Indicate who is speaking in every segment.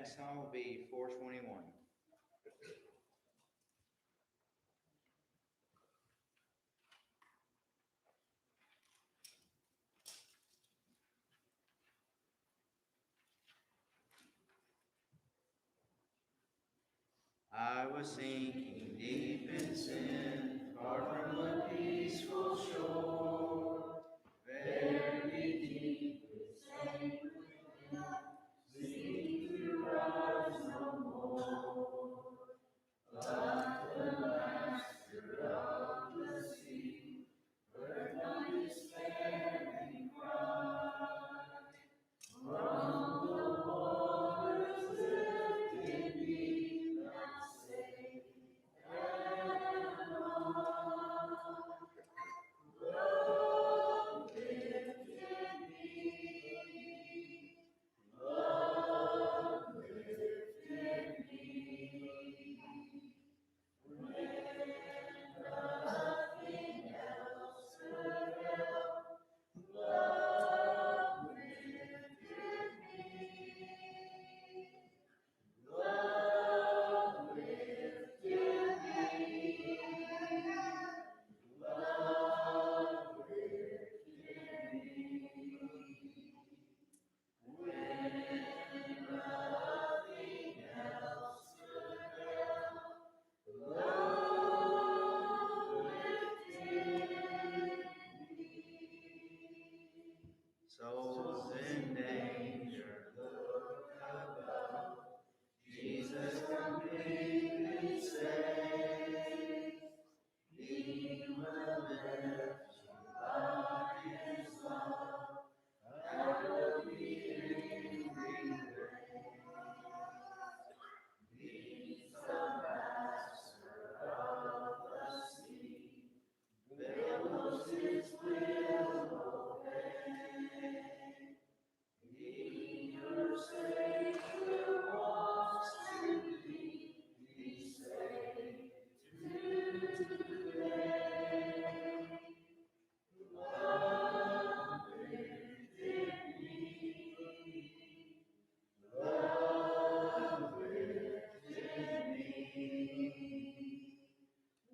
Speaker 1: next song will be 421. I was sinking deep in sin, far from the peaceful shore. Very deep it sank within, sinking to rise no more. Like the master of the sea, heard my despairing cry. From the waters lifted me, thou safe and on. Love lifted me, love lifted me, when nothing else could help. Love lifted me, love lifted me, love lifted me, when nothing else could help. Love lifted me. Souls in danger, look above. Jesus completely safe. He will lift you by His love out of the angry grave. He's the master of the sea, billows His will obey. He your Savior walks simply, be saved today. Love lifted me, love lifted me,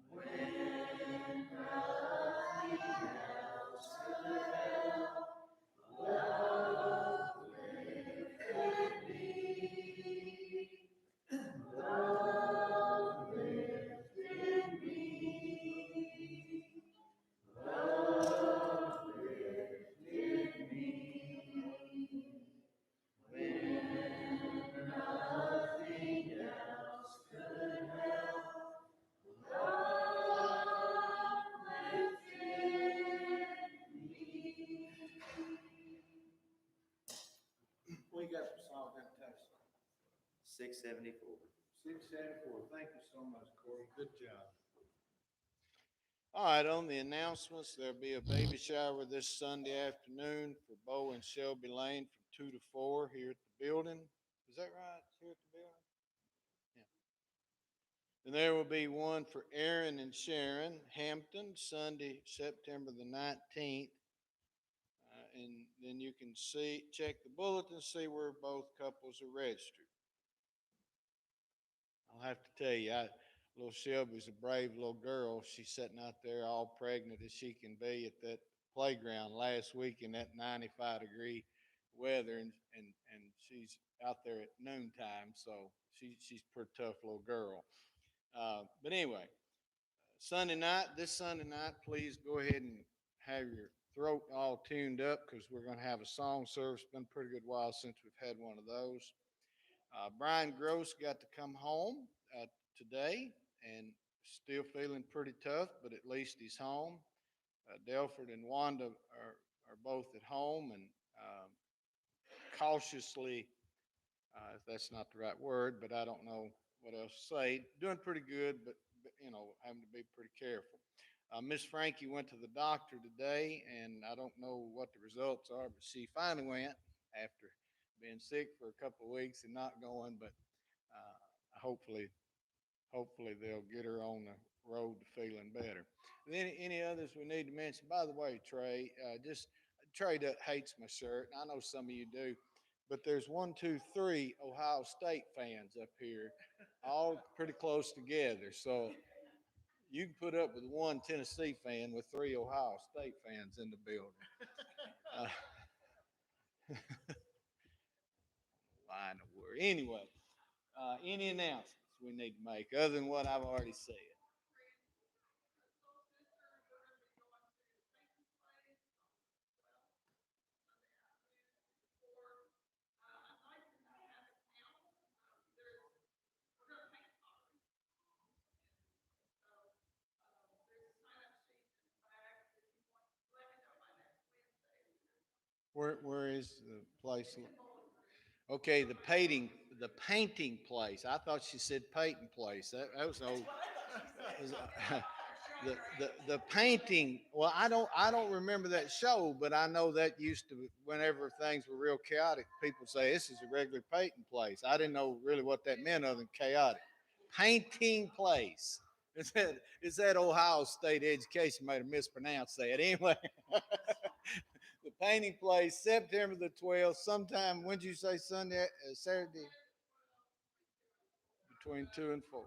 Speaker 1: when nothing else could help. Love lifted me, love lifted me, love lifted me, when nothing else could help. Love lifted me.
Speaker 2: We got for Psalm Temptation.
Speaker 1: 674.
Speaker 2: 674. Thank you so much, Corey. Good job.
Speaker 3: All right, on the announcements, there'll be a baby shower this Sunday afternoon for Bo and Shelby Lane from 2 to 4 here at the building. Is that right? Here at the building? Yeah. And there will be one for Aaron and Sharon Hampton, Sunday, September the 19th. And then you can check the bulletin, see where both couples are registered. I'll have to tell you, little Shelby's a brave little girl. She's sitting out there all pregnant as she can be at that playground last week in that 95-degree weather, and she's out there at noontime, so she's a pretty tough little girl. But anyway, this Sunday night, please go ahead and have your throat all tuned up because we're going to have a song service. It's been a pretty good while since we've had one of those. Brian Gross got to come home today and still feeling pretty tough, but at least he's home. Delford and Wanda are both at home and cautiously, if that's not the right word, but I don't know what else to say. Doing pretty good, but having to be pretty careful. Miss Frankie went to the doctor today, and I don't know what the results are, but she finally went after being sick for a couple of weeks and not going, but hopefully they'll get her on the road to feeling better. And then any others we need to mention? By the way, Trey, Trey hates my shirt, and I know some of you do. but there's one, two, three Ohio State fans up here, all pretty close together. So you can put up with one Tennessee fan with three Ohio State fans in the building. Uh, line of word. Anyway, any announcements we need to make other than what I've already said? Where is the place? Okay, the painting place. I thought she said painting place. That was old. Was, the painting. Well, I don't remember that show, but I know that used to whenever things were real chaotic, people say this is a regular painting place. I didn't know really what that meant other than chaotic. Painting place. It's that Ohio State education might have mispronounced that. Anyway, the painting place, September the 12th, sometime, when did you say Sunday, Saturday? Between 2 and 4.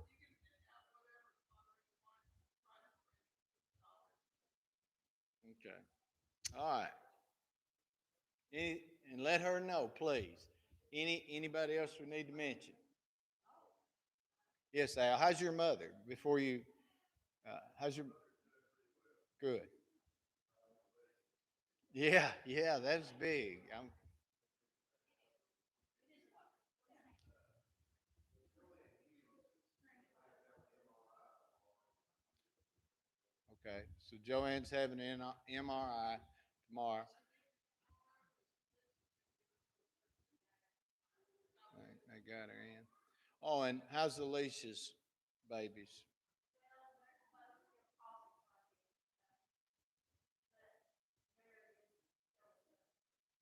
Speaker 3: Okay. All right. Any, and let her know, please. Anybody else we need to mention? Yes, Al. How's your mother? Before you, how's your? Good. Yeah, that's big. Okay. So Joanne's having an MRI tomorrow. I got her in. Oh, and how's Alicia's babies?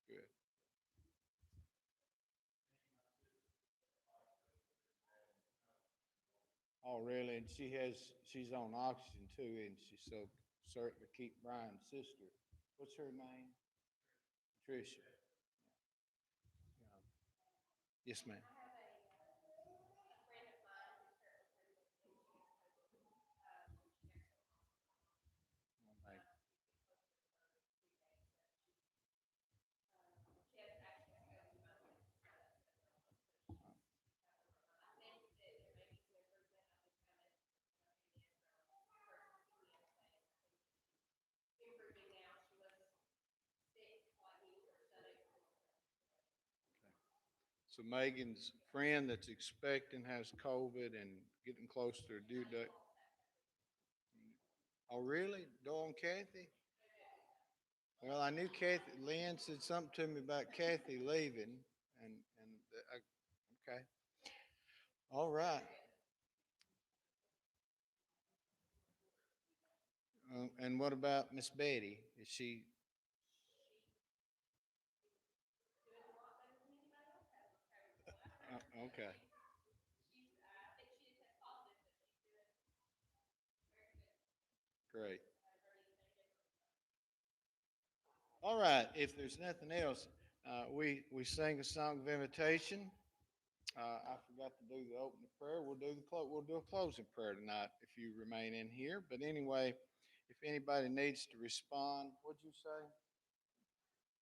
Speaker 3: Good. Oh, really? And she's on oxygen too, and she so certainly keep Brian's sister. What's her name? Tricia. Yes, ma'am. Okay. So Megan's friend that's expecting has COVID and getting close to her due date. Oh, really? Doyle and Kathy? Well, I knew Kathy. Lynn said something to me about Kathy leaving, okay. All right. And what about Miss Betty? Is she okay? Great. All right. If there's nothing else, we sang a song of invitation. I forgot to do the opening prayer. We'll do a closing prayer tonight if you remain in here. But anyway, if anybody needs to respond, what'd you say?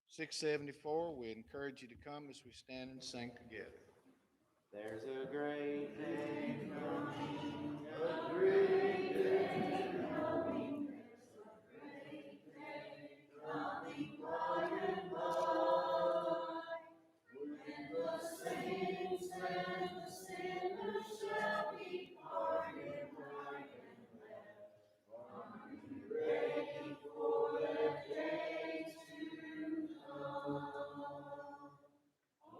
Speaker 3: 674. We encourage you to come as we stand and sing together.
Speaker 1: There's a great day coming, a great day coming, coming by and by. When the saints and the sinners shall be parted right and left, are you ready for that day to come?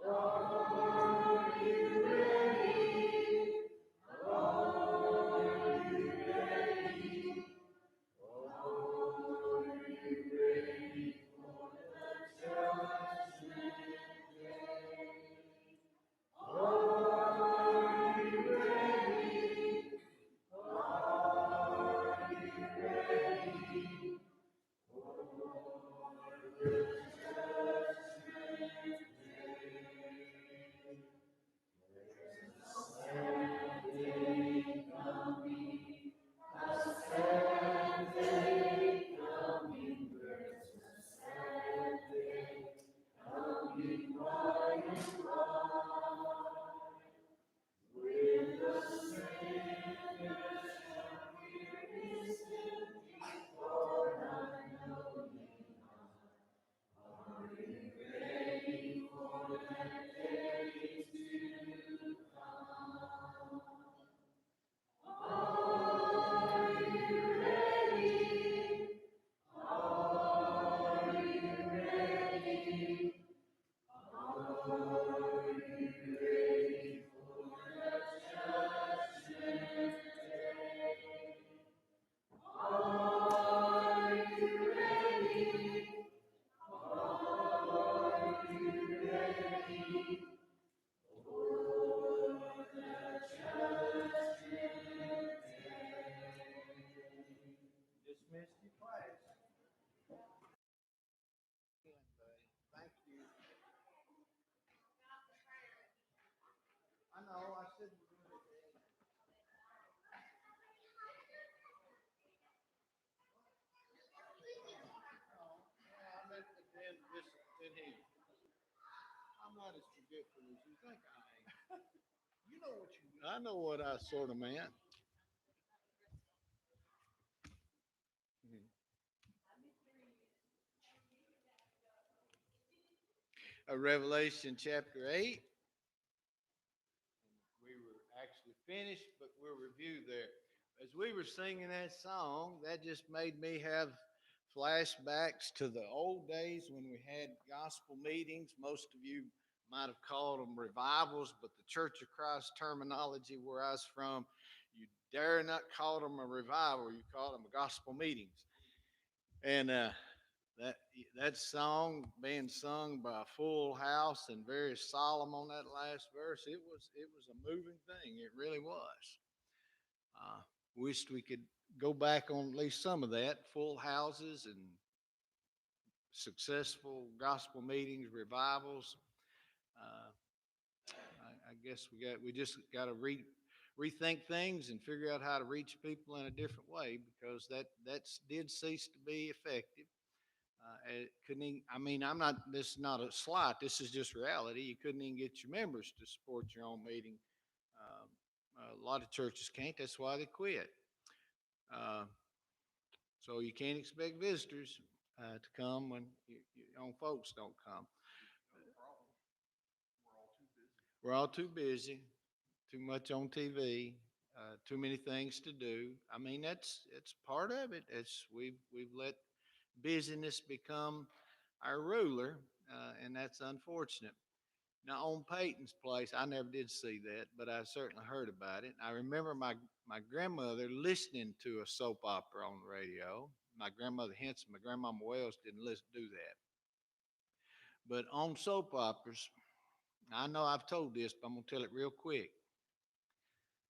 Speaker 1: Are you ready? Are
Speaker 3: forgetful as you think I am. You know what you mean. I know what I sort of meant. Revelation chapter 8. We were actually finished, but we'll review there. As we were singing that song, that just made me have flashbacks to the old days when we had gospel meetings. Most of you might have called them revivals, but the Church of Christ terminology where I was from, you dare not call them a revival, you call them gospel meetings. And that that song being sung by a full house and very solemn on that last verse, it was a moving thing. It really was. Uh, Wished we could go back on at least some of that, full houses and successful gospel meetings, revivals. Uh, I guess we just got to rethink things and figure out how to reach people in a different way because that did cease to be effective. It couldn't even, I mean, I'm not, this is not a slight, this is just reality. You couldn't even get your members to support your own meeting. Um, a lot of churches can't, that's why they quit. Uh, so you can't expect visitors to come when your own folks don't come. We're all too busy, too much on TV, too many things to do. I mean, that's it's part of it. It's we've let busyness become our ruler, and that's unfortunate. Now, on Peyton's place, I never did see that, but I certainly heard about it. I remember my grandmother listening to a soap opera on the radio. My grandmother Henson, my grandmama Wells didn't listen do that. But on soap operas, I know I've told this, but I'm gonna tell it real quick.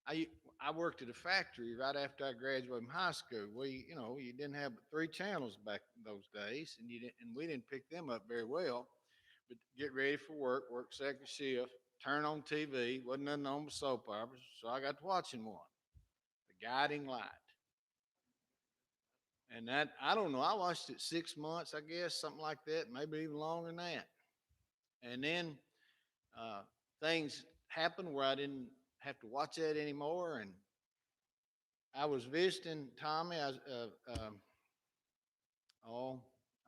Speaker 3: I I worked at a factory right after I graduated from high school. You didn't have but three channels back in those days, and we didn't pick them up very well. But get ready for work, work second shift, turn on TV, wasn't nothing on but soap operas, so I got to watching one, The Guiding Light. And that, I don't know, I watched it 6 months, I guess, something like that, maybe even longer than that. And then uh, things happened where I didn't have to watch that anymore. And I was visiting Tommy. Oh,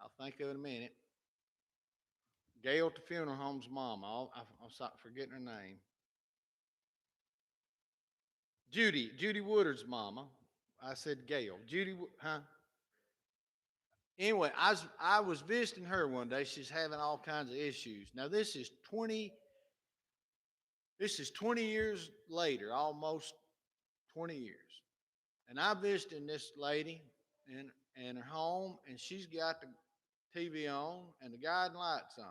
Speaker 3: I'll think of it in a minute. Gail at the funeral home's mom. I'll stop forgetting her name. Judy Woodard's mama. I said Gail. Huh? Anyway, I was visiting her one day. She's having all kinds of issues. Now this is 20 years later, almost 20 years. And I visited this lady in her home, and she's got the TV on and the guiding lights on.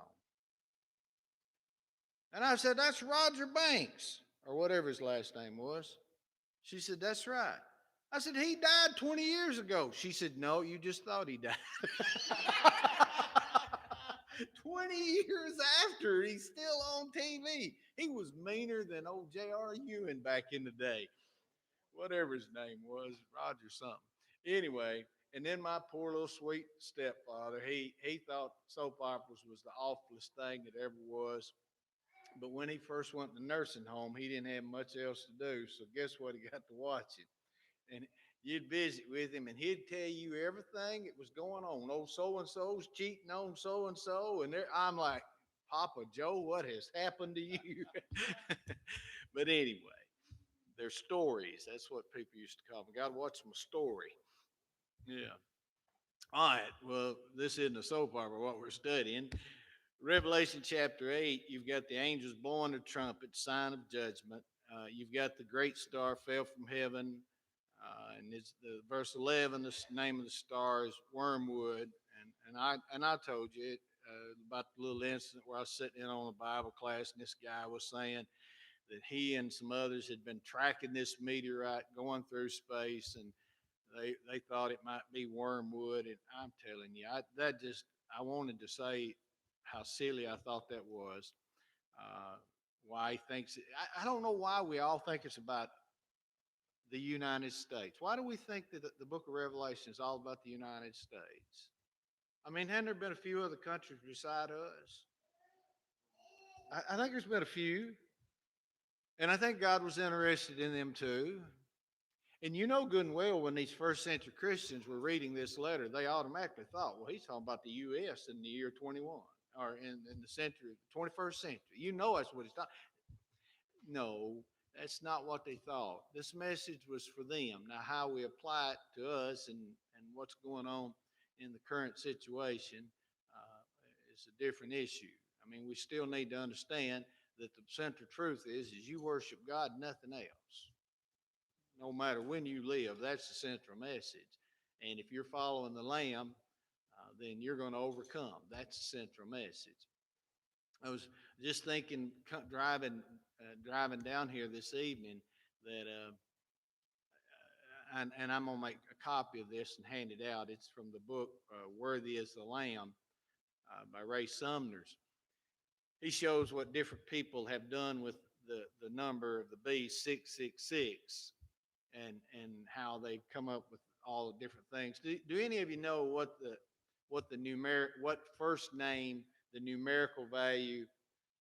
Speaker 3: And I said, "That's Roger Banks," or whatever his last name was. She said, "That's right." I said, "He died 20 years ago." She said, "No, you just thought he died." 20 years after, he's still on TV. He was meaner than old J.R. Ewing back in the day. Whatever his name was, Roger something. Anyway, and then my poor little sweet stepfather, he thought soap operas was the awfulest thing that ever was. But when he first went to the nursing home, he didn't have much else to do. So guess what? He got to watch it. And you'd visit with him, and he'd tell you everything that was going on. Old so and so's cheating on so and so, and I'm like, "Papa Joe, what has happened to you?" But anyway, they're stories. That's what people used to call them. Got to watch them a story. Yeah. All right. Well, this isn't a soap opera. What we're studying, Revelation chapter 8, you've got the angels blowing the trumpet, sign of judgment. You've got the great star fell from heaven. And it's the verse 11, the name of the star is Wormwood. And I told you about the little incident where I was sitting in on a Bible class, and this guy was saying that he and some others had been tracking this meteorite going through space, and they thought it might be wormwood. And I'm telling you, I wanted to say how silly I thought that was. Uh, why he thinks I don't know why we all think it's about the United States. Why do we think that the Book of Revelation is all about the United States? I mean, hadn't there been a few other countries beside us? I think there's been a few, and I think God was interested in them too. And you know good and well when these first century Christians were reading this letter, they automatically thought, well, he's talking about the U.S. in the year 21 or in the century, 21st century. You know that's what he's talking. No, that's not what they thought. This message was for them. Now, how we apply it to us and what's going on in the current situation is a different issue. I mean, we still need to understand that the central truth is you worship God, nothing else. No matter when you live, that's the central message. And if you're following the Lamb, then you're going to overcome. That's the central message. I was just thinking, driving down here this evening, that and I'm gonna make a copy of this and hand it out. It's from the book "Worthy is the Lamb" by Ray Sumners. He shows what different people have done with the number of the beast 666, and how they've come up with all the different things. Do any of you know what first name the numerical value,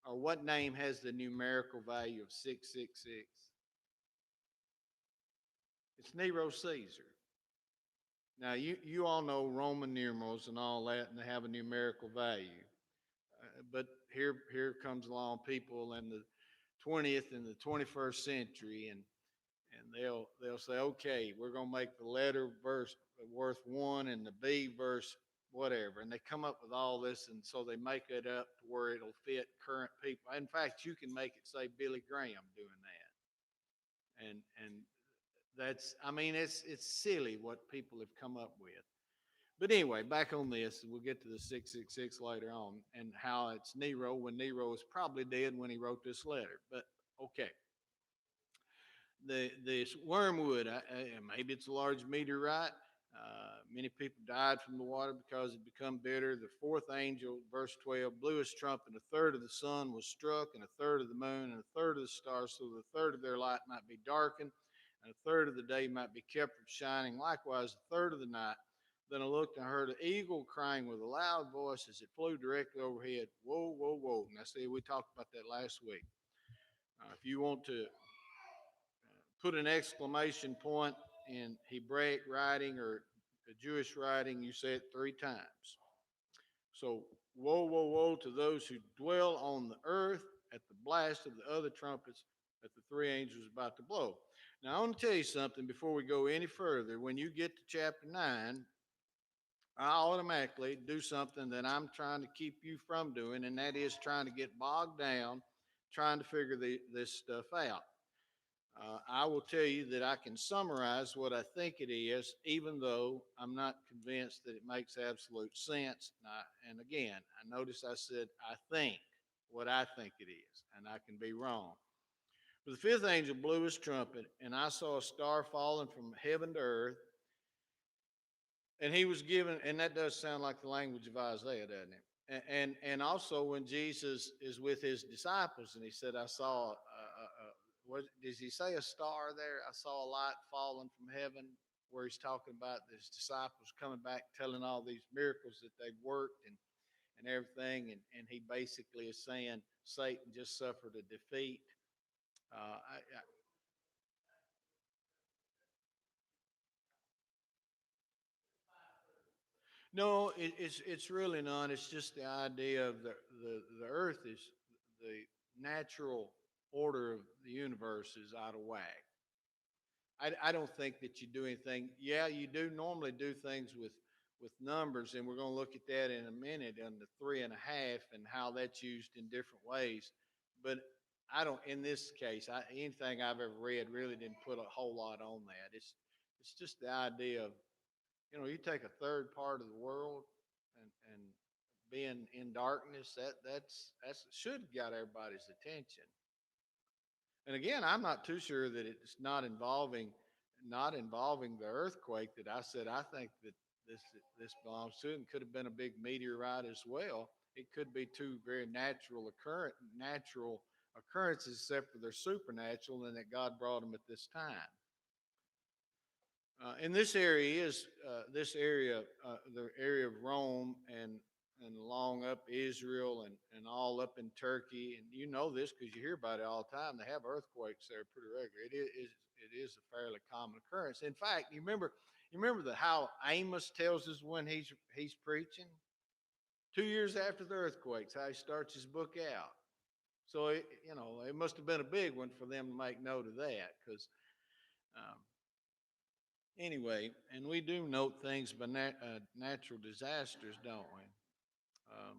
Speaker 3: or what name has the numerical value of 666? It's Nero Caesar. Now, you all know Roman numerals and all that, and they have a numerical value. But here comes along people in the 20th and the 21st century, and they'll say, okay, we're gonna make the letter verse worth one and the B verse whatever, and they come up with all this, and so they make it up to where it'll fit current people. In fact, you can make it say Billy Graham doing that, and that's, I mean, it's silly what people have come up with. But anyway, back on this, we'll get to the 666 later on, and how it's Nero when Nero was probably dead when he wrote this letter. But okay, this wormwood, maybe it's a large meteorite. Many people died from the water because it become bitter. The fourth angel, verse 12, blew his trumpet, and a third of the sun was struck, and a third of the moon, and a third of the stars, so that a third of their light might be darkened, and a third of the day might be kept from shining, likewise a third of the night. Then I looked and I heard an eagle crying with a loud voice as it flew directly overhead. Whoa, whoa, whoa. Now, see, we talked about that last week. If you want to put an exclamation point in Hebraic writing or Jewish writing, you say it 3 times. So, woe, woe, woe to those who dwell on the earth at the blast of the other trumpets that the 3 angels are about to blow. Now, I want to tell you something before we go any further. When you get to chapter 9, I automatically do something that I'm trying to keep you from doing, and that is trying to get bogged down, trying to figure this stuff out. I will tell you that I can summarize what I think it is, even though I'm not convinced that it makes absolute sense. And again, I notice I said I think what I think it is, and I can be wrong. But the fifth angel blew his trumpet, and I saw a star falling from heaven to earth. And he was given, and that does sound like the language of Isaiah, doesn't it? And also when Jesus is with his disciples, and he said, "I saw what does he say? A star there? I saw a light falling from heaven." Where he's talking about his disciples coming back, telling all these miracles that they've worked and everything, and he basically is saying Satan just suffered a defeat. I No, it's really not. It's just the idea of the earth is the natural order of the universe is out of whack. I don't think that you do anything. Yeah, you do normally do things with numbers, and we're going to look at that in a minute on the 3.5 and how that's used in different ways. But I don't. In this case, anything I've ever read really didn't put a whole lot on that. It's just the idea of, you take a third part of the world and being in darkness, that's should got everybody's attention. And again, I'm not too sure that it's not involving the earthquake that I said I think that this belongs to, and could have been a big meteorite as well. It could be two very natural occurrences, except for they're supernatural, and that God brought them at this time. And this area is the area of Rome, and and along up Israel and all up in Turkey. And you know this because you hear about it all the time. They have earthquakes there pretty regular. It is a fairly common occurrence. In fact, you remember how Amos tells us when he's preaching 2 years after the earthquakes, how he starts his book out. So it must have been a big one for them to make note of that because um, anyway, and we do note things by natural disasters, don't we? Um,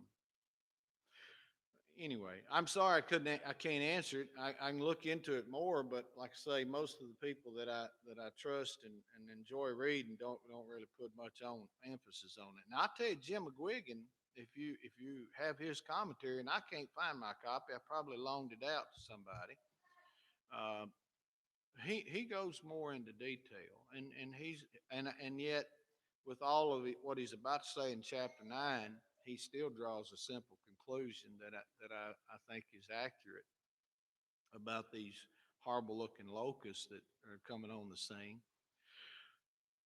Speaker 3: anyway, I'm sorry I can't answer it. I can look into it more, but like I say, most of the people that I trust and enjoy reading don't really put much on emphasis on it. Now I tell you, Jim McGuigan, if you have his commentary, and I can't find my copy, I probably loaned it out to somebody. Uh, he goes more into detail, and yet with all of what he's about to say in chapter 9, he still draws a simple conclusion that I think is accurate about these horrible looking locusts that are coming on the scene.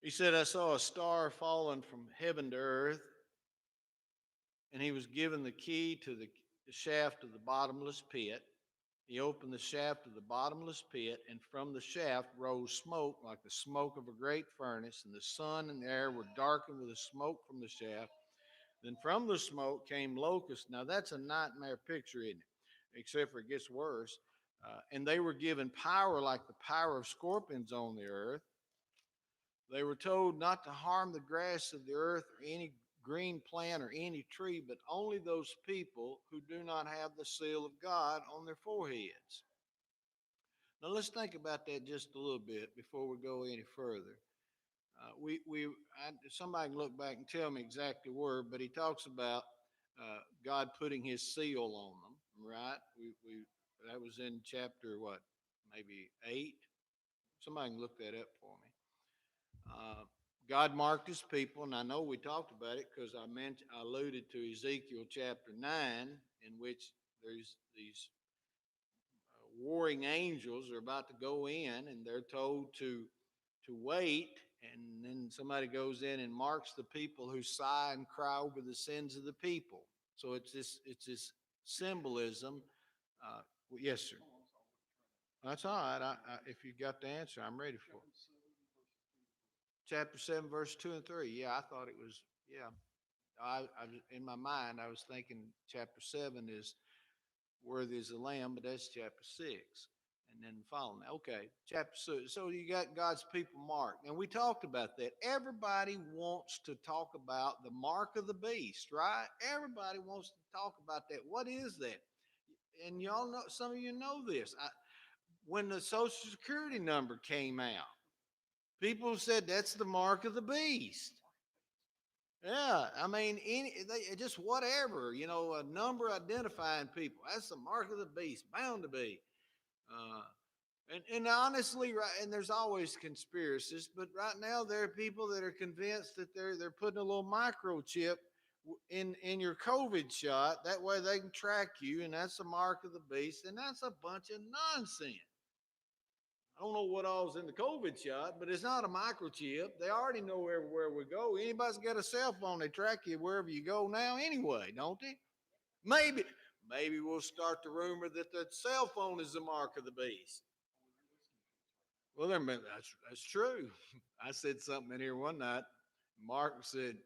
Speaker 3: He said, I saw a star falling from heaven to earth, and he was given the key to the shaft of the bottomless pit. He opened the shaft of the bottomless pit, and from the shaft rose smoke like the smoke of a great furnace, and the sun and the air were darkened with the smoke from the shaft. Then from the smoke came locusts. Now that's a nightmare picture, isn't it? Except for it gets worse. And they were given power like the power of scorpions on the earth. They were told not to harm the grass of the earth or any green plant or any tree, but only those people who do not have the seal of God on their foreheads. Now let's think about that just a little bit before we go any further. Somebody can look back and tell me exactly where, but he talks about God putting His seal on them. Right? We that was in chapter what, maybe 8. Somebody can look that up for me. Uh, God marked His people, and I know we talked about it because I alluded to Ezekiel chapter 9, in which there's these warring angels are about to go in, and they're told to wait, and then somebody goes in and marks the people who sigh and cry over the sins of the people. So it's this symbolism. Yes, sir. That's all right. If you got the answer, I'm ready for it. Chapter 7, verse 2 and 3. Yeah, I thought it was. Yeah, in my mind, I was thinking chapter 7 is worthy as the lamb, but that's chapter 6. And then following that. Okay, chapter 6. So you got God's people marked. And we talked about that. Everybody wants to talk about the mark of the beast, right? Everybody wants to talk about that. What is that? And y'all know, some of you know this. When the Social Security number came out, people said that's the mark of the beast. Yeah, I mean, just whatever, a number identifying people. That's the mark of the beast, bound to be. Uh, and honestly, right, and there's always conspiracies, but right now there are people that are convinced that they're putting a little microchip in your COVID shot. That way they can track you, and that's the mark of the beast, and that's a bunch of nonsense. I don't know what all's in the COVID shot, but it's not a microchip. They already know everywhere we go. Anybody's got a cell phone, they track you wherever you go now anyway, don't they? Maybe, maybe we'll start the rumor that the cell phone is the mark of the beast. Well, then, that's true. I said something in here one night. Mark said,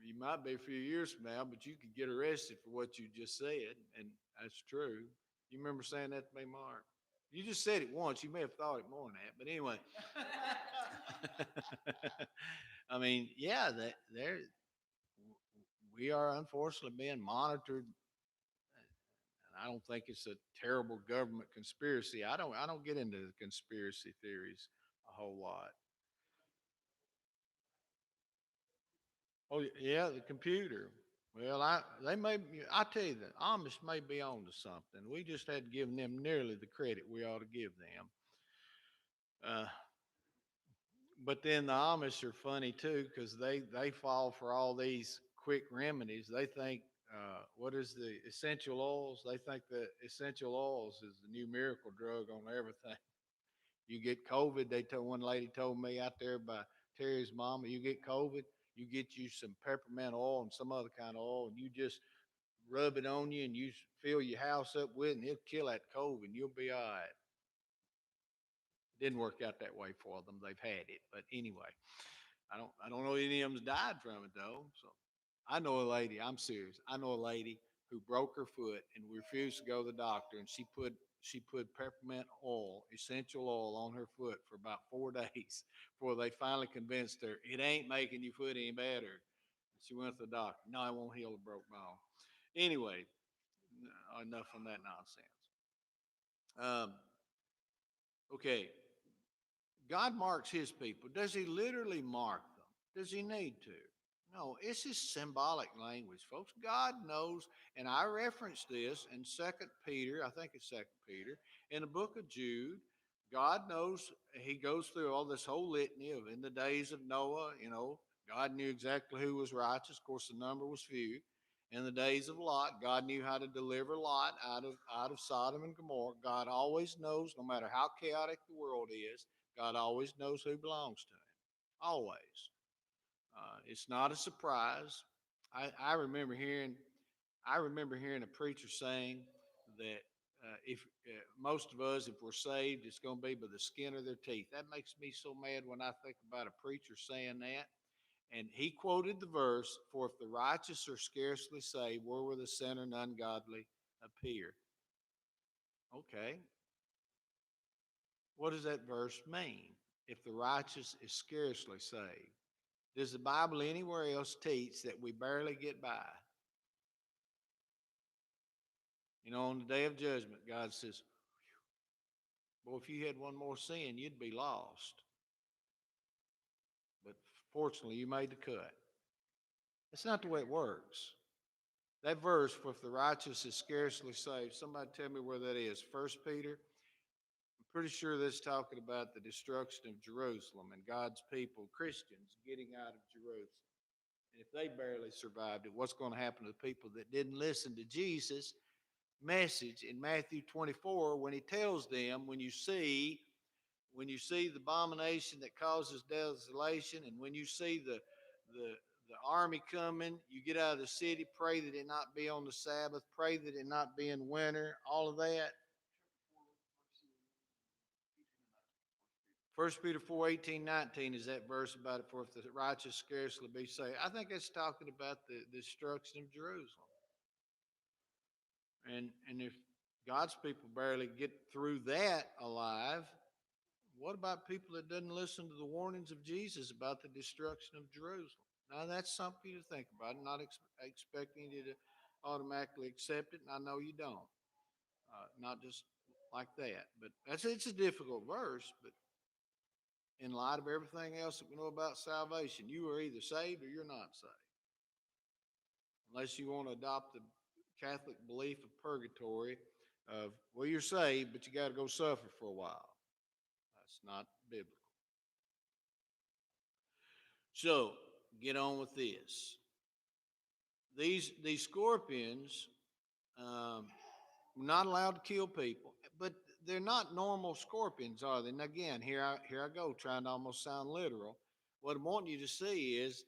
Speaker 3: "You might be a few years from now, but you could get arrested for what you just said," and that's true. You remember saying that to me, Mark? You just said it once. You may have thought it more than that, but anyway. I mean, yeah, we are unfortunately being monitored, and I don't think it's a terrible government conspiracy. I don't get into the conspiracy theories a whole lot. Oh yeah, the computer. Well, I tell you, the Amish may be on to something. We just hadn't given them nearly the credit we ought to give them. Uh, but then the Amish are funny too because they fall for all these quick remedies. They think, what is the essential oils? They think the essential oils is the new miracle drug on everything. You get COVID. One lady told me out there by Terry's mama, you get COVID, You get you some peppermint oil and some other kind of oil, and you just rub it on you, and you fill your house up with it, and it'll kill that cold, and you'll be all right. Didn't work out that way for them. They've had it, but anyway, I don't know any of them's died from it though. So I know a lady. I'm serious. I know a lady who broke her foot and refused to go to the doctor, and she put peppermint oil, essential oil, on her foot for about 4 days before they finally convinced her it ain't making your foot any better. She went to the doctor. No, it won't heal a broke bone. Anyway, enough on that nonsense. Um, okay, God marks his people. Does he literally mark them? Does he need to? No, it's just symbolic language, folks. God knows, and I reference this in Second Peter, I think it's Second Peter, in the book of Jude. God knows, he goes through all this whole litany of in the days of Noah, God knew exactly who was righteous. Of course, the number was few. In the days of Lot, God knew how to deliver Lot out of Sodom and Gomorrah. God always knows, no matter how chaotic the world is, God always knows who belongs to him. Always. It's not a surprise. I remember hearing a preacher saying that if most of us, if we're saved, it's going to be by the skin of their teeth. That makes me so mad when I think about a preacher saying that. And he quoted the verse, "For if the righteous are scarcely saved, where will the sinner and ungodly appear?" Okay, what does that verse mean? If the righteous is scarcely saved, does the Bible anywhere else teach that we barely get by? On the day of judgment, God says, "Boy, if you had one more sin, you'd be lost. But fortunately, you made the cut." That's not the way it works. That verse, "For if the righteous is scarcely saved," somebody tell me where that is. First Peter. I'm pretty sure that's talking about the destruction of Jerusalem and God's people, Christians, getting out of Jerusalem. And if they barely survived it, what's going to happen to the people that didn't listen to Jesus' message in Matthew 24 when he tells them, when you see the abomination that causes desolation, and when you see the army coming, you get out of the city, pray that it not be on the Sabbath, pray that it not be in winter, all of that. First Peter 4:18-19 is that verse about it, "For if the righteous scarcely be saved." I think it's talking about the destruction of Jerusalem. And if God's people barely get through that alive, what about people that doesn't listen to the warnings of Jesus about the destruction of Jerusalem? Now that's something to think about. I'm not expecting you to automatically accept it, and I know you don't. Not just like that, but it's a difficult verse. But in light of everything else that we know about salvation, you are either saved or you're not saved, unless you want to adopt the Catholic belief of purgatory, of, well, you're saved, but you got to go suffer for a while. That's not biblical. So get on with this. These scorpions, not allowed to kill people, but they're not normal scorpions, are they? And again, here I go, trying to almost sound literal. What I want you to see is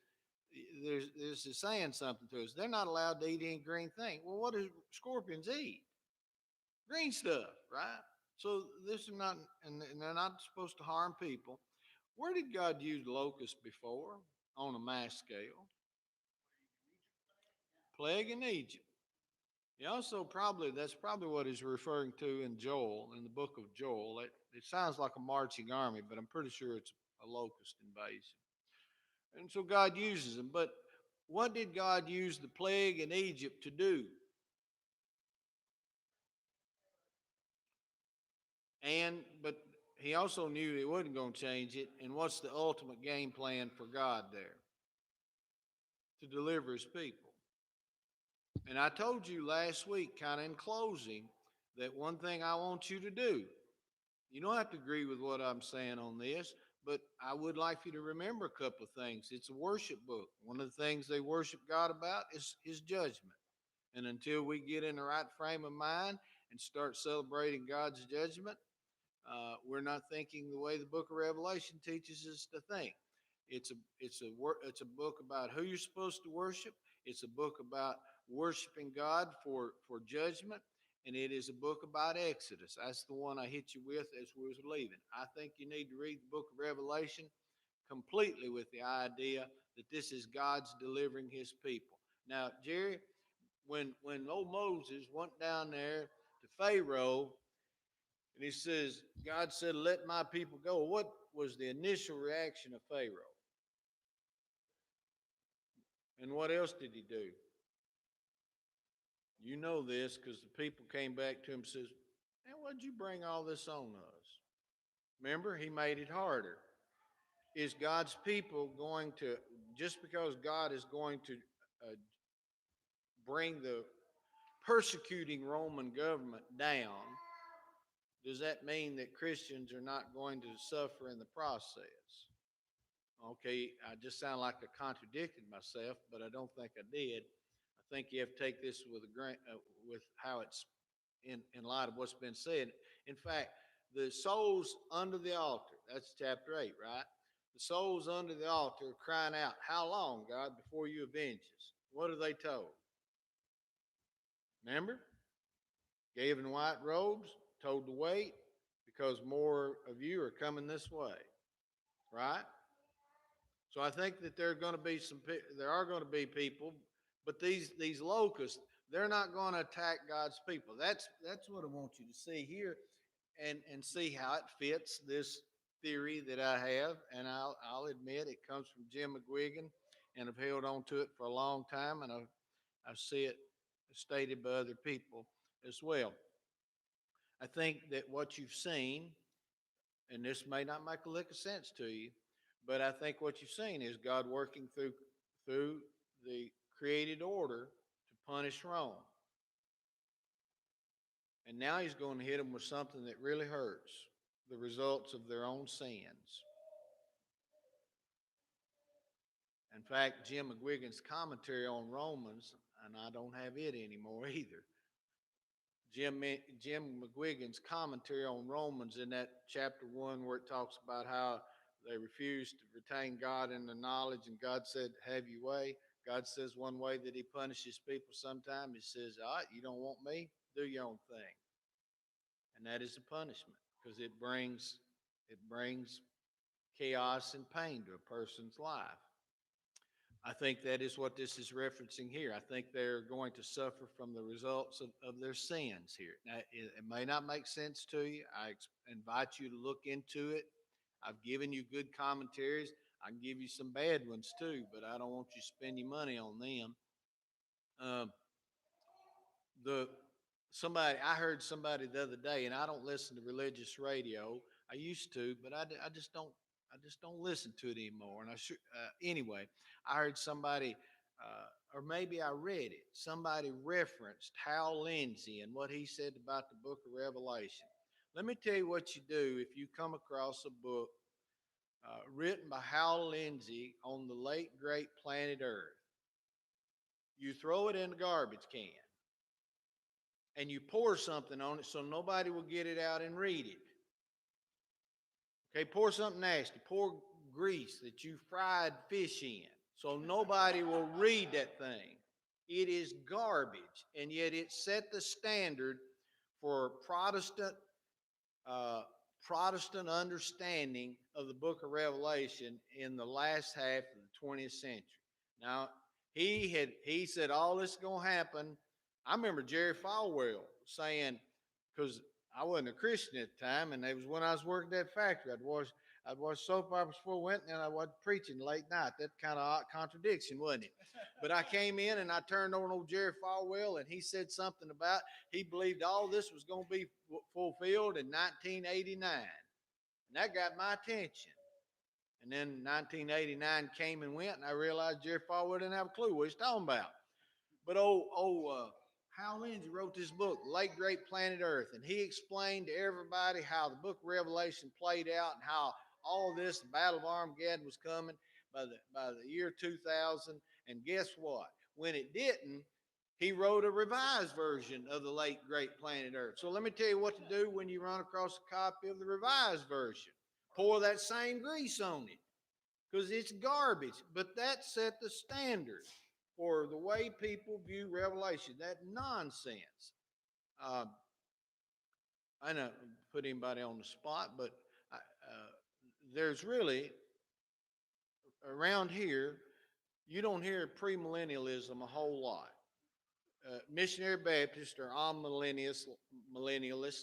Speaker 3: there's saying something to us. They're not allowed to eat any green thing. Well, what do scorpions eat? Green stuff, right? So this is not, and they're not supposed to harm people. Where did God use locusts before on a mass scale? Plague in Egypt. He also that's probably what he's referring to in Joel, in the book of Joel. It sounds like a marching army, but I'm pretty sure it's a locust invasion. And so God uses them. But what did God use the plague in Egypt to do? But he also knew he wasn't going to change it. And what's the ultimate game plan for God there? To deliver his people. And I told you last week, kind of in closing, that one thing I want you to do, you don't have to agree with what I'm saying on this, but I would like you to remember a couple of things. It's a worship book. One of the things they worship God about is his judgment. And until we get in the right frame of mind and start celebrating God's judgment, we're not thinking the way the book of Revelation teaches us to think. It's a book about who you're supposed to worship. It's a book about worshiping God for judgment, and it is a book about Exodus. That's the one I hit you with as we was leaving. I think you need to read the book of Revelation completely with the idea that this is God's delivering his people. Now, Jerry, when old Moses went down there to Pharaoh and he says, God said, let my people go, what was the initial reaction of Pharaoh? And what else did he do? You know this because the people came back to him and says, man, what'd you bring all this on us? Remember, he made it harder. Is God's people going to, just because God is going to bring the persecuting Roman government down, does that mean that Christians are not going to suffer in the process? Okay, I just sound like I contradicted myself, but I don't think I did. I think you have to take this with with how it's in light of what's been said. In fact, the souls under the altar, that's chapter 8, right? The souls under the altar are crying out, how long, God, before you avenge us? What are they told? Remember? Gave in white robes, told to wait because more of you are coming this way, right? So I think that there are going to be people, but these locusts, they're not going to attack God's people. That's what I want you to see here, and see how it fits this theory that I have. And I'll admit it comes from Jim McGuigan, and I've held on to it for a long time, and I see it stated by other people as well. I think that what you've seen, and this may not make a lick of sense to you, but I think what you've seen is God working through the created order to punish Rome. And now he's going to hit them with something that really hurts, the results of their own sins. In fact, Jim McGuigan's commentary on Romans, and I don't have it anymore either. Jim McGuigan's commentary on Romans in that chapter 1 where it talks about how they refused to retain God in the knowledge, and God said, have your way. God says one way that he punishes people sometimes, he says, all right, you don't want me? Do your own thing. And that is a punishment because it brings chaos and pain to a person's life. I think that is what this is referencing here. I think they're going to suffer from the results of their sins here. Now, it may not make sense to you. I invite you to look into it. I've given you good commentaries. I can give you some bad ones too, but I don't want you to spend your money on them. The I heard somebody the other day, and I don't listen to religious radio. I used to, but I just don't listen to it anymore. And anyway, I heard somebody, or maybe I read it. Somebody referenced Hal Lindsey and what he said about the Book of Revelation. Let me tell you what you do if you come across a book written by Hal Lindsey on the late great planet Earth. You throw it in the garbage can and you pour something on it so nobody will get it out and read it. Okay, pour something nasty. Pour grease that you fried fish in so nobody will read that thing. It is garbage, and yet it set the standard for Protestant understanding of the book of Revelation in the last half of the 20th century. Now, he said all this is going to happen. I remember Jerry Falwell saying, because I wasn't a Christian at the time, and it was when I was working at that factory. I'd watch soap operas before I went, and I was preaching late night. That kind of odd contradiction, wasn't it? But I came in and I turned on old Jerry Falwell, and he said something about he believed all this was going to be fulfilled in 1989. And that got my attention. And then 1989 came and went, and I realized Jerry Falwell didn't have a clue what he's talking about. But Hal Lindsey wrote this book, Late Great Planet Earth, and he explained to everybody how the book of Revelation played out and how all this, the Battle of Armageddon, was coming by the year 2000. And guess what? When it didn't, he wrote a revised version of the Late Great Planet Earth. So let me tell you what to do when you run across a copy of the revised version. Pour that same grease on it, because it's garbage. But that set the standard for the way people view Revelation. That nonsense. Uh, I don't put anybody on the spot, but there's really around here you don't hear premillennialism a whole lot. Missionary Baptists are millennialists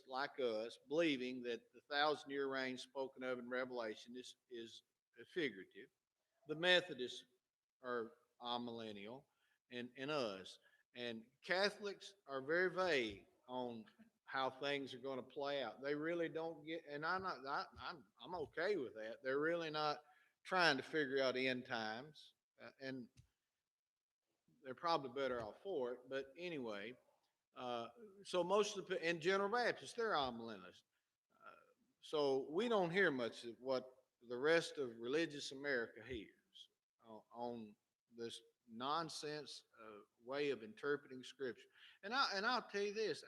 Speaker 3: like us, believing that the 1,000-year reign spoken of in Revelation is figurative. The Methodists are amillennial, and us. And Catholics are very vague on how things are going to play out. They really don't get, and I'm okay with that. They're really not trying to figure out end times, and they're probably better off for it. But anyway, uh, so most of the in General Baptist, they're all millennials. So we don't hear much of what the rest of religious America hears on this nonsense way of interpreting Scripture. And I'll tell you this: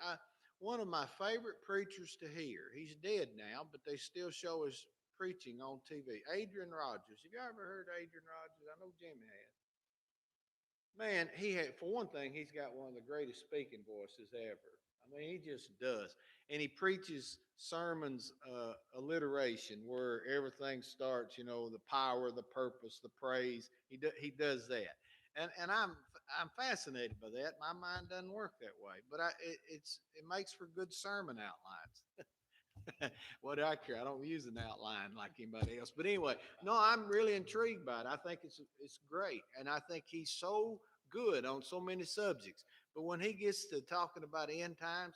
Speaker 3: one of my favorite preachers to hear. He's dead now, but they still show his preaching on TV. Adrian Rogers. Have you ever heard Adrian Rogers? I know Jimmy has. Man, he had, for one thing, he's got one of the greatest speaking voices ever. I mean, he just does. And he preaches sermons, alliteration, where everything starts, the power, the purpose, the praise. He does that. And I'm fascinated by that. My mind doesn't work that way, but it makes for good sermon outlines. What do I care? I don't use an outline like anybody else. But anyway, no, I'm really intrigued by it. I think it's great, and I think he's so good on so many subjects. But when he gets to talking about end times,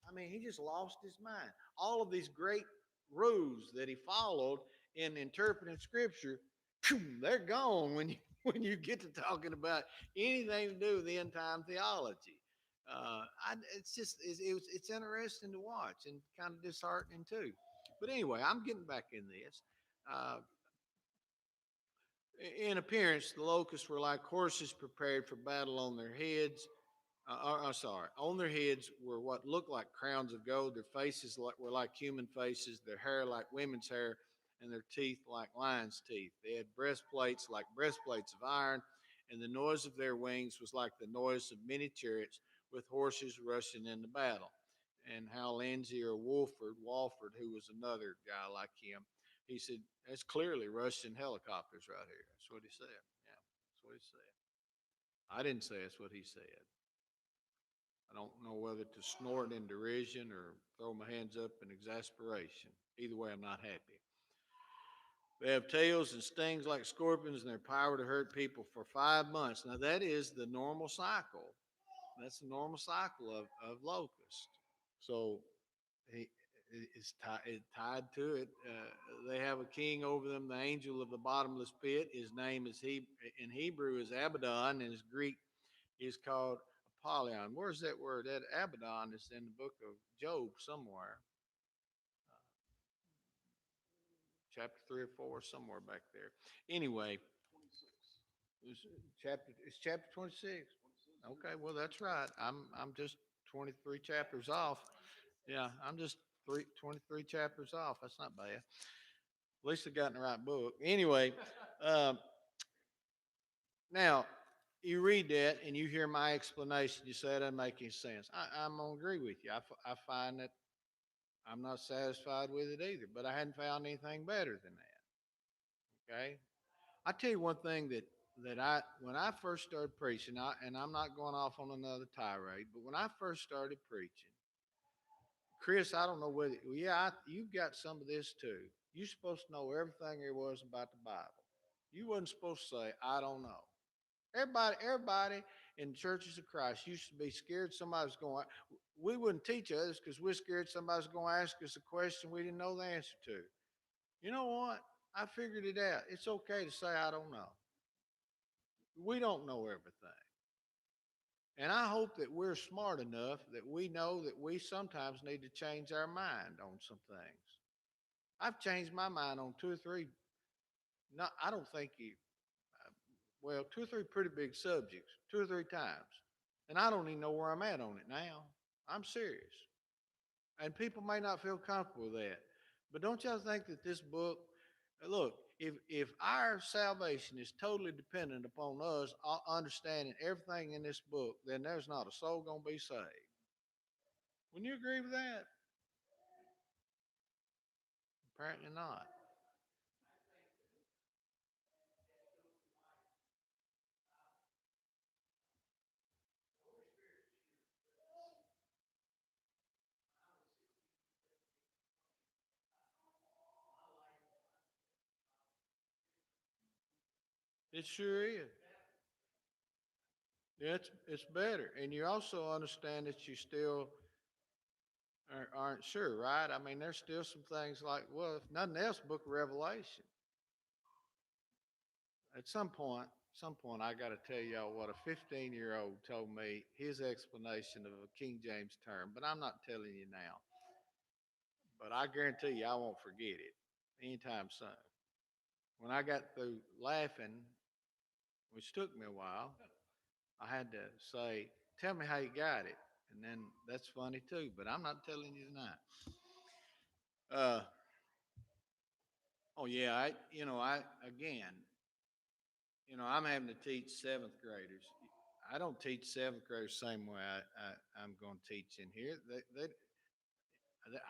Speaker 3: I mean, he just lost his mind. All of these great rules that he followed in interpreting Scripture, they're gone when you when you get to talking about anything to do with the end time theology. It's just it's interesting to watch and kind of disheartening too. But anyway, I'm getting back in this. Uh, in appearance, the locusts were like horses prepared for battle on their heads. Sorry, on their heads were what looked like crowns of gold. Their faces were like human faces, their hair like women's hair, and their teeth like lions' teeth. They had breastplates like breastplates of iron, and the noise of their wings was like the noise of many chariots with horses rushing into battle. And Hal Lindsey or Walford, who was another guy like him, he said, that's clearly Russian helicopters right here. That's what he said. Yeah, that's what he said. I didn't say that's what he said. I don't know whether to snort in derision or throw my hands up in exasperation. Either way, I'm not happy. They have tails and stings like scorpions and their power to hurt people for 5 months. Now, that is the normal cycle. That's the normal cycle of locusts. So, he tied to it. They have a king over them, the angel of the bottomless pit. His name is in Hebrew is Abaddon, and his Greek is called Apollyon. Where's that word? That Abaddon is in the book of Job somewhere, chapter 3 or 4, somewhere back there. Anyway, it's chapter 26. Okay, well that's right. I'm just 23 chapters off. Yeah, I'm just 23 chapters off. That's not bad. At least I got in the right book. Anyway, um, now you read that and you hear my explanation. You say it doesn't make any sense. I'm gonna agree with you. I find that I'm not satisfied with it either. But I hadn't found anything better than that. Okay. I tell you one thing that I when I first started preaching, and I'm not going off on another tirade, but when I first started preaching, Chris, I don't know whether you've got some of this too. You're supposed to know everything there was about the Bible. You wasn't supposed to say I don't know. Everybody in churches of Christ used to be scared somebody's going. We wouldn't teach others because we're scared somebody's going to ask us a question we didn't know the answer to. You know what? I figured it out. It's okay to say I don't know. We don't know everything. And I hope that we're smart enough that we know that we sometimes need to change our mind on some things. I've changed my mind on two or three. No, I don't think you. Well, two or three pretty big subjects, two or three times, and I don't even know where I'm at on it now. I'm serious, and people may not feel comfortable with that, but don't y'all think that this book? Look, if our salvation is totally dependent upon us understanding everything in this book, then there's not a soul going to be saved. Wouldn't you agree with that? Apparently not. It sure is. Yeah, it's better. And you also understand that you still aren't sure, right? I mean, there's still some things like, well, if nothing else, Book of Revelation. At some point, I got to tell y'all what a 15-year-old told me his explanation of a King James term, but I'm not telling you now. But I guarantee you, I won't forget it anytime soon. When I got through laughing, which took me a while, I had to say, "Tell me how you got it," and then that's funny too. But I'm not telling you tonight. Uh, oh yeah, I again, I'm having to teach seventh graders. I don't teach seventh graders the same way I'm going to teach in here.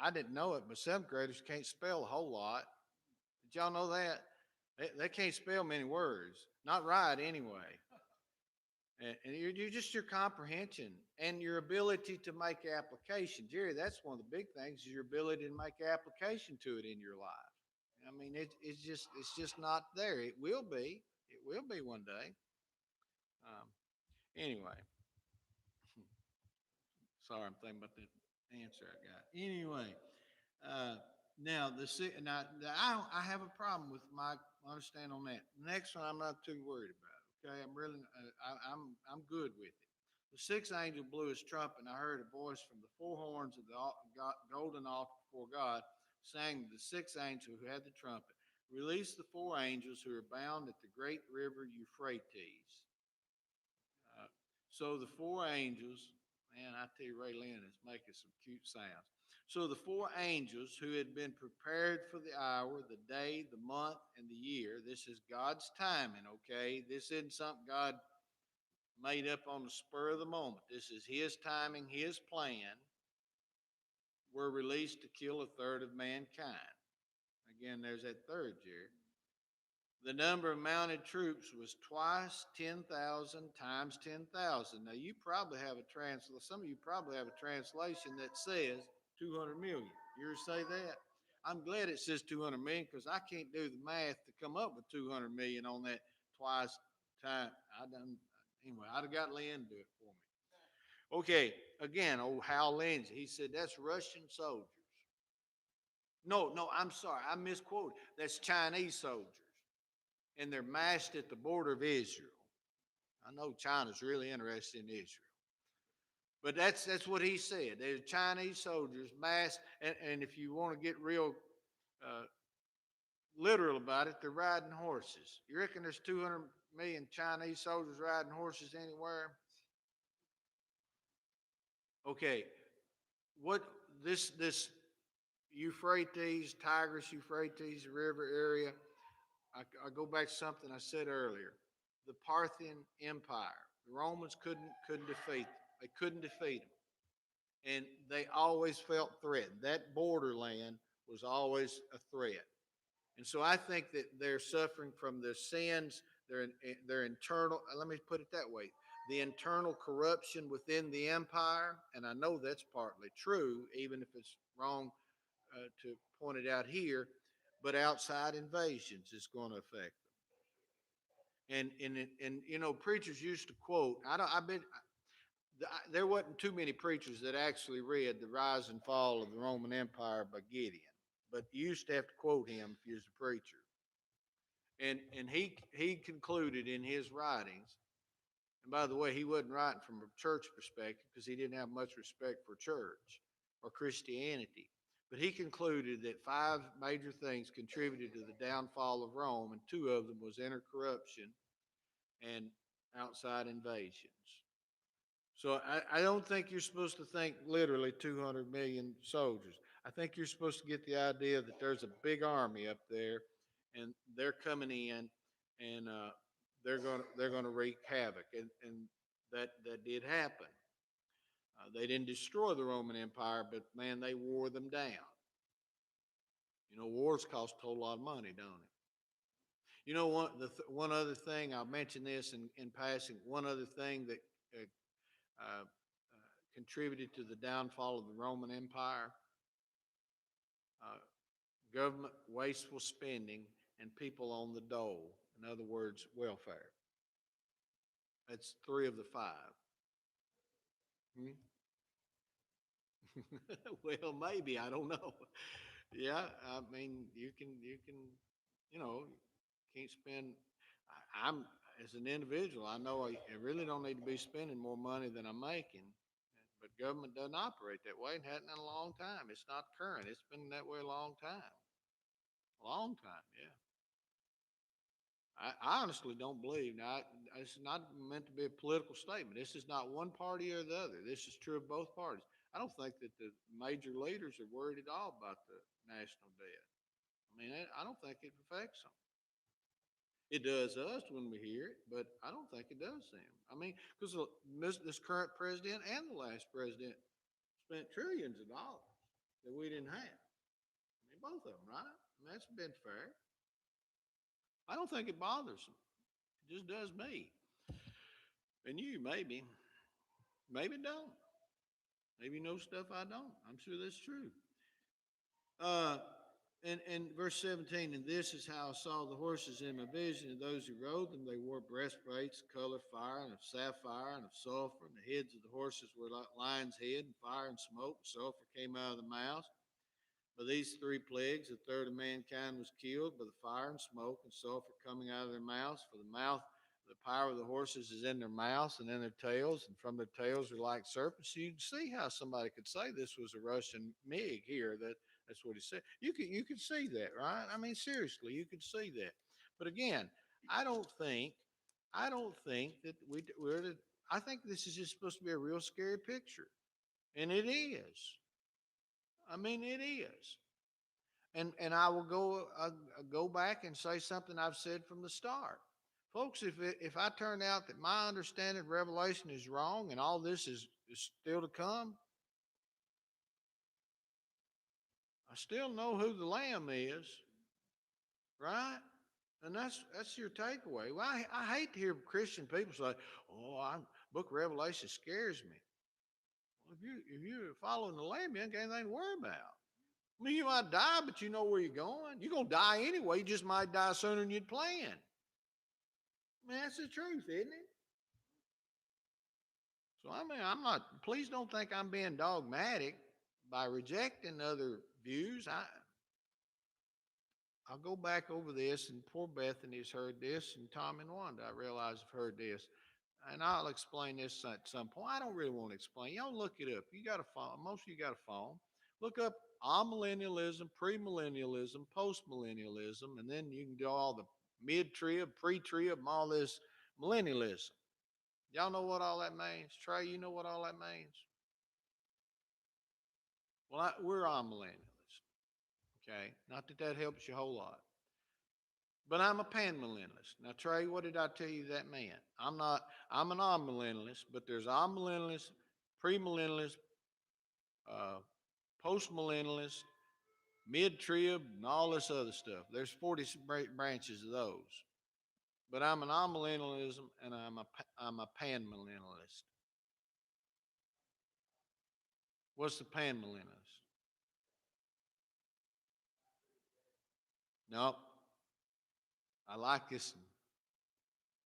Speaker 3: I didn't know it, but seventh graders can't spell a whole lot. Did y'all know that? They can't spell many words, not right anyway. And you're just your comprehension and your ability to make application. Jerry, that's one of the big things is your ability to make application to it in your life. I mean, it's just not there. It will be. It will be one day. Um, anyway, sorry, I'm thinking about the answer I got. Anyway, uh, now I have a problem with my understand on that. Next one, I'm not too worried about. Okay, I'm good with it. The sixth angel blew his trumpet, and I heard a voice from the four horns of the golden altar before God, saying to the sixth angel who had the trumpet, "Release the four angels who are bound at the great river Euphrates." Uh, so the four angels, man, I tell you, Ray Lynn is making some cute sounds. So the four angels who had been prepared for the hour, the day, the month, and the year, this is God's timing, okay? This isn't something God made up on the spur of the moment. This is His timing, His plan, were released to kill a third of mankind. Again, there's that third, Jerry. The number of mounted troops was twice 10,000 times 10,000. Now you probably have a some of you probably have a translation that says 200 million. You ever say that? I'm glad it says 200 million because I can't do the math to come up with 200 million on that twice time. Anyway. I'd have got Lynn to do it for me. Okay, again, old Hal Lindsey, he said that's Russian soldiers. No, I'm sorry, I misquoted. That's Chinese soldiers and they're massed at the border of Israel. I know China's really interested in Israel. But that's what he said. There's Chinese soldiers massed, and if you want to get real uh, literal about it, they're riding horses. You reckon there's 200 million Chinese soldiers riding horses anywhere? Okay, what this Euphrates, Tigris Euphrates River area, I go back to something I said earlier. The Parthian Empire. The Romans couldn't defeat them. They couldn't defeat them, and they always felt threatened. That borderland was always a threat, and so I think that they're suffering from their sins, their internal. Let me put it that way: the internal corruption within the empire, and I know that's partly true, even if it's wrong to point it out here. But outside invasions is going to affect and preachers used to quote. I don't. I bet there wasn't too many preachers that actually read the Rise and Fall of the Roman Empire by Gideon, but you used to have to quote him if you was a preacher. And he concluded in his writings. And by the way, he wasn't writing from a church perspective because he didn't have much respect for church or Christianity. But he concluded that five major things contributed to the downfall of Rome, and two of them was inner corruption and outside invasions. So I don't think you're supposed to think literally 200 million soldiers. I think you're supposed to get the idea that there's a big army up there, and they're coming in, and they're gonna wreak havoc, and that did happen. They didn't destroy the Roman Empire, but man, they wore them down. Wars cost a whole lot of money, don't it? One other thing, I'll mention this in passing. One other thing that uh, contributed to the downfall of the Roman Empire: uh, government wasteful spending and people on the dole. In other words, welfare. That's three of the five. Hmm? Well, maybe, I don't know. Yeah, I mean, you can, you know, can't spend. I'm as an individual, I know I really don't need to be spending more money than I'm making, but government doesn't operate that way and hasn't in a long time. It's not current. It's been that way a long time. Yeah. I honestly don't believe. Now, it's not meant to be a political statement. This is not one party or the other. This is true of both parties. I don't think that the major leaders are worried at all about the national debt. I mean, I don't think it affects them. It does us when we hear it, but I don't think it does them. I mean, because this current president and the last president spent trillions of dollars that we didn't have. I mean, both of them, right? I mean, that's been fair. I don't think it bothers them. It just does me. And you, maybe don't. Maybe you know stuff I don't. I'm sure that's true. Uh, and verse 17, and this is how I saw the horses in my vision, and those who rode them, they wore breastplates, color fire, and of sapphire, and of sulfur, and the heads of the horses were like lion's head, and fire and smoke, sulfur came out of the mouths. By these three plagues, a third of mankind was killed by the fire and smoke and sulfur coming out of their mouths. For the power of the horses is in their mouths and in their tails, and from their tails are like serpents. So you can see how somebody could say this was a Russian MiG here. That's what he said. You could see that, right? I mean, seriously, you could see that. But again, I don't think I don't think that we're. I think this is just supposed to be a real scary picture, and it is. I mean, it is. And I will go back and say something I've said from the start, folks. If I turn out that my understanding of Revelation is wrong and all this is still to come, I still know who the Lamb is, right? And that's your takeaway. Well, I hate to hear Christian people say, "Oh, Book of Revelation scares me." Well, if you're following the Lamb, you ain't got anything to worry about. I mean, you might die, but you know where you're going. You're gonna die anyway. You just might die sooner than you'd planned. I mean, that's the truth, isn't it? So I mean, I'm not. Please don't think I'm being dogmatic by rejecting other views. I'll go back over this, and poor Bethany's heard this, and Tom and Wanda, I realize, have heard this, and I'll explain this at some point. I don't really want to explain. Y'all look it up. You got a phone. Most of you got a phone. Look up amillennialism, premillennialism, postmillennialism, and then you can do all the mid-trib, pre-trib, and all this millennialism. Y'all know what all that means? Trey, you know what all that means? Well, we're amillennialists, okay? Not that that helps you a whole lot. But I'm a panmillennialist. Now, Trey, what did I tell you that meant? I'm an amillennialist, but there's amillennialists, premillennialists, uh, postmillennialists, mid-trib, and all this other stuff. There's 40 branches of those. But I'm an amillennialism, and I'm a panmillennialist. What's the panmillennialist? No, I like this one.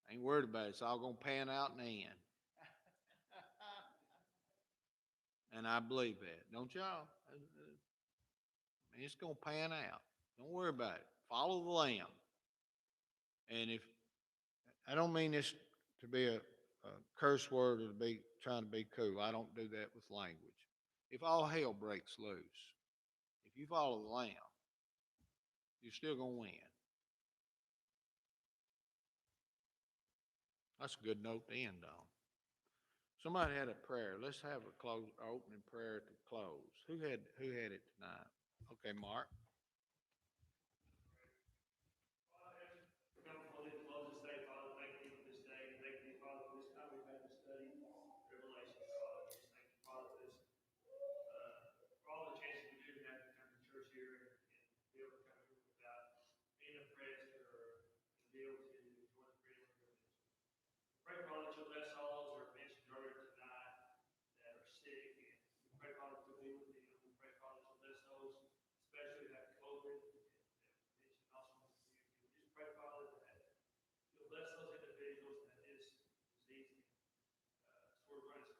Speaker 3: I ain't worried about it. It's all gonna pan out in the end. And I believe that. Don't y'all? It's gonna pan out. Don't worry about it. Follow the Lamb. And if I don't mean this to be a curse word or to be trying to be cool, I don't do that with language. If all hell breaks loose, if you follow the Lamb, you're still gonna win. That's a good note to end on. Somebody had a prayer. Let's have a opening prayer to close. Who had it tonight? Okay, Mark.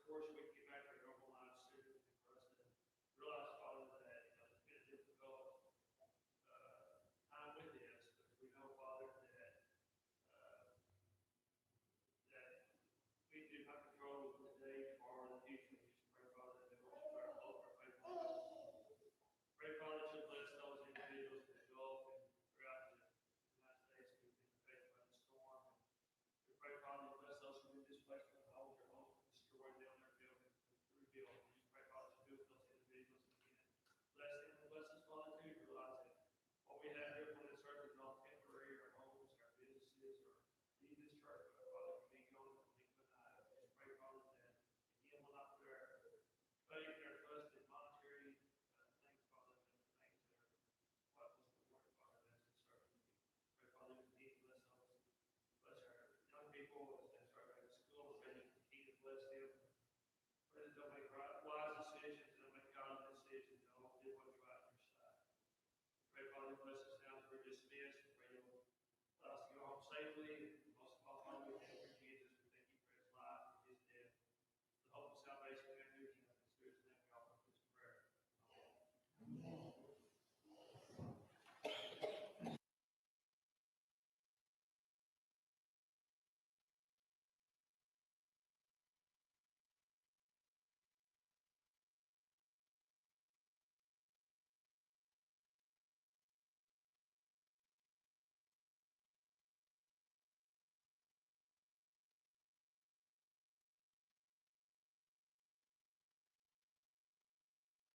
Speaker 4: course, we can get back to our normal lives soon, and for us to realize, Father, that, it's been a difficult, time with this, but we know, Father, uh, that we do have control of today, tomorrow, and the future. We just pray, Father, that we will try to hold our faith. Pray, Father, that you'll bless those individuals in the Gulf and throughout the United States who've been affected by the storm. We pray, Father, you bless those who've been displaced from the homes, their homes destroyed down their building, rebuilt. We just pray, Father, that you be with those individuals again. Bless them and bless us, Father, too, to realize that what we have here on this earth is all temporary, our homes, our businesses, or even this church, but Father, can be gone and be put out. We just pray, Father, that again we'll not put our faith and our trust in monetary things, Father, but the things that are what was the word, Father, that's in serving you. Pray, Father, you continue to bless those, bless our young people.